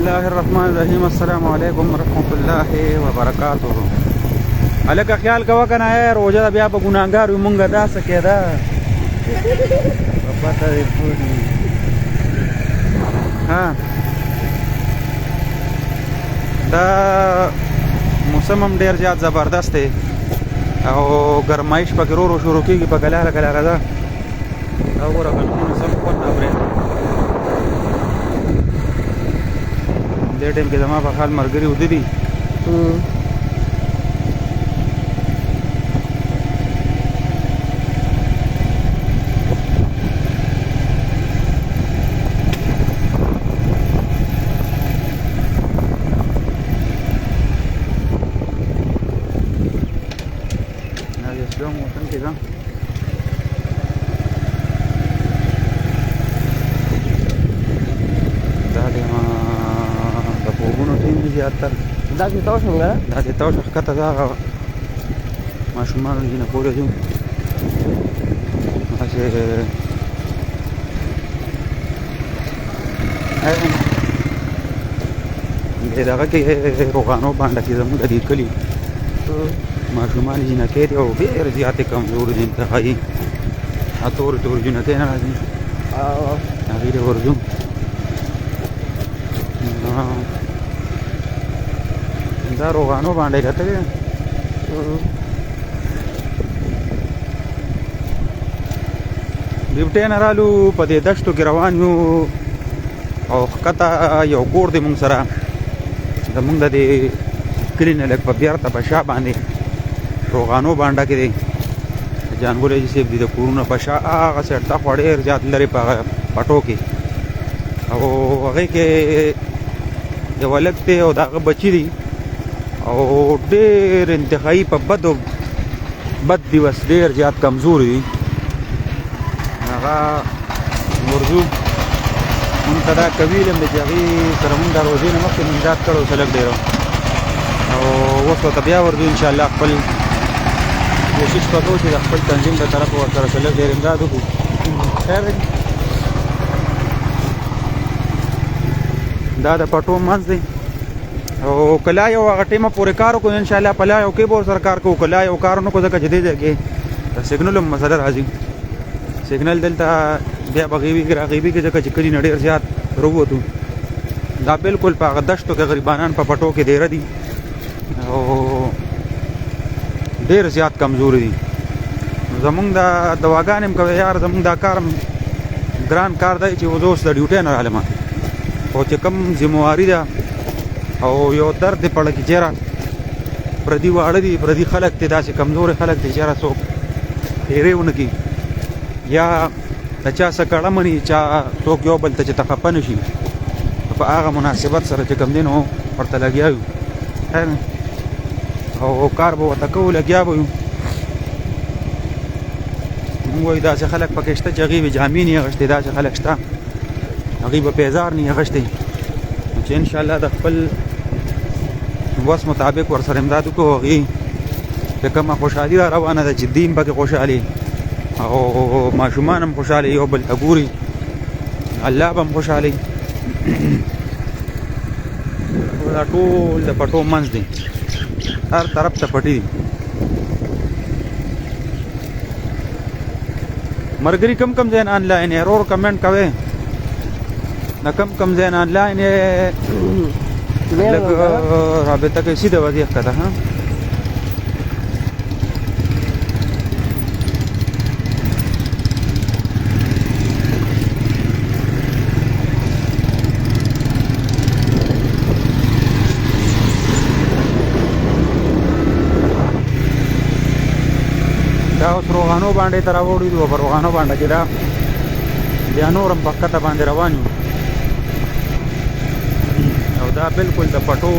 الله الرحمن الرحیم. السلام علیکم ورحمۃ اللہ وبرکاتہ. الکه خیال کوه کنه روزه بیا په ګناګار یو مونږه دا څه کېده پته دی پوهېږي. ها دا موسم هم ډېر زیات زبردست دی او ګرمایش پکې ورو ورو شروع کېږي په کلاره کلاره ده. دا وګوره غنمونه سم خوند اوري. دې ټایم کې زما په حال ملګري وده دي. موسم کې ده دا د خوبونو ټیم دي زیاتر. دا چې تاو څنګه دا چې تاو ښکته ده هغه ماشومان نه پورې ځو هسې دغه کې روغانو باندې کې زموږ د دې کلي ماشومان جنکې دي او ډېر زیاتې کمزوري دي. انتهایي تورې تورې جنکې نه راځي هغې ته ورځو. دا روغانو باندې راته دی ډیوټۍ نه رالو په دې دشتو کې روان یو او ښکته یو کور دی مونږ سره زمونږ د دې کلي نه لږ په بیرته په شا باندې روغانو بانډه کې دی جانګل حاجي صاحب دي د کورونه په شا هغه سایډ ته خوا ډېر زیات لرې په پټو کې او هغې کې یو هلک دی او د هغه بچي دي او ډېر انتهایي په بد دیوس ډېر زیات کمزوري دي. هغه ورځو مونږ ته دا قبیل هم دی چې هغې سره مونږ د روژې نه مخکې منجات کړی اوس هلک ډېر او اوس ورته بیا ورځو انشاءالله خپل کوشش به کوو چې د خپل تنظیم له طرفه ورسره څه لږ ډېر امداد وکړو. خیر دی دا د پټو منځ دی او کله یو هغه ټیمه پورې کار وکړو انشاءالله په لا یو کې به ورسره کار کوو. کله یو کار ونه کړو ځکه چې دې ځای کې د سګنل هم مسله راځي. سګنل دلته بیا په غیبي کې راغیبي کې ځکه چې کلي نه ډېر زیات راووتو. دا بالکل په هغه دشتو کې غریبانان په پټو کې دیره دي او ډېر زیات کمزوري دي. زمونږ د دواګانې هم کوي یار زمونږ دا کار ګران کار دی چې اوس د ډیوټۍ نه رالم او چې کوم ذمواري ده او یو درد دی پړه کې چېرې پردي واړه دي پردي خلک دي داسې کمزوري خلک دي چېرې څوک تېرې ونه کړي یا د چا څه کړه مني چا څوک یو بل ته چې ته خفه نه شي په هغه مناسبت سره چې کوم دی نو ورته لګیا یو او کار به ورته کوو لګیا به یو. مونږ وایو داسې خلک پکې شته چې هغې به جامې نه اغوښتې داسې خلک شته هغې به پیزار نه اغوښتې چې انشاءالله د خپل وس مطابق ورسره امداد وکړو. هغې چې کومه خوشحالي را روانه ده چې دین پکې خوشحالي او ماشومان هم خوشحالي یو بل ته ګوري الله به هم خوشحالي. دا ټول د پټو منځ دی هر طرف ته پټي دي. ملګري کم کم ځای نه آنلاین یې ورو کمنټ کوئ د کم ځای نه آنلاین یې لږ رابطه کوي سیده وضعیت ښه ده. دا اوس روغانو باندې ته راوړي دي په روغانو باندې کې دا بیا نور هم په ښکته باندې روان یو او دا بالکل د پټو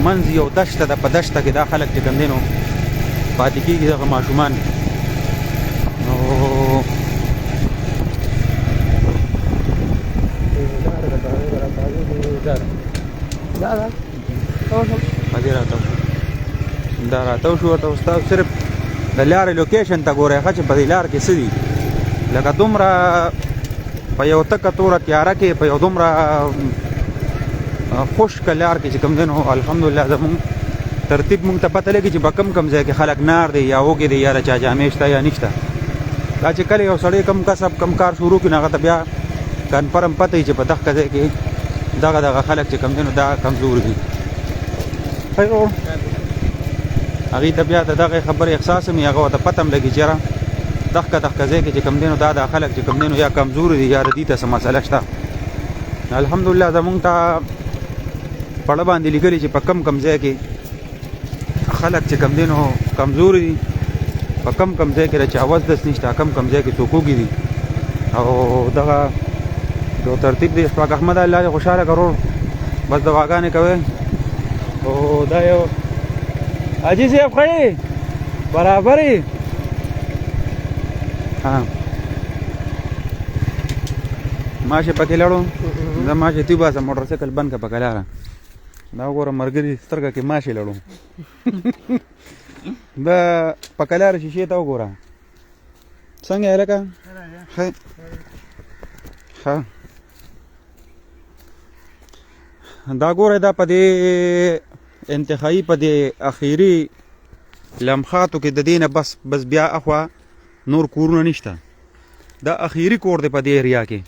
منځ یو دشته ده. په دشته کې دا خلک چې کوم دی نو پاتې کېږي دغه ماشومان او دا راته شو ورته استاد صرف د لارې لوکیشن ته ګورئ ښه چې په دې لار کې څه دي لکه دومره په یو تکه توره تیاره کې په یو دومره خشکه لار کې چې کوم دی نو الحمدلله زمونږ ترتیب مونږ ته پته لګي چې په کم ځای کې خلک نار دی یا وږي دی یا د چا جامې شته یا نشته. دا چې کله یو سړی کم کسب کم کار شروع کړي نو هغه ته بیا کنفرم پته وي چې په دغه ځای کې دغه خلک چې کوم دی نو دا کمزور دي. هغې ته بیا د دغې خبرې احساس هم هغه ورته پته هم لګي چې یاره دغه ځای کې چې کوم دی نو دا خلک چې کوم دی نو یا کمزور دي یا د دې ته څه مسله شته. الحمدلله زمونږ ته پړه باندې لیکلي چې په کم ځای کې خلک چې کوم دی نو کمزور دي، په کم ځای کې د چا وس دس نشته، کم ځای کې څوک وږي دي. او دغه یو ترتیب دی اشفاق احمد الله دې خوشحاله کړو. بس دعاګانې کوئ. او دا یو حاجي صاحب ښه برابر یې ماشه پکې لړو زه ماشه تی باسم موټر سایکل بند که پکه لاره دا وګوره ملګري سترګه کې ماشې لړو دا پکه لاره شیشې ته وګوره څنګه یې لکه ښه دا ګوره دا په دې انتخابي په دې اخیري لمحاتو کې د دې نه بس بیا اخوا نور کورونه نشته. دا اخیری کور دی په دې ایریا کې.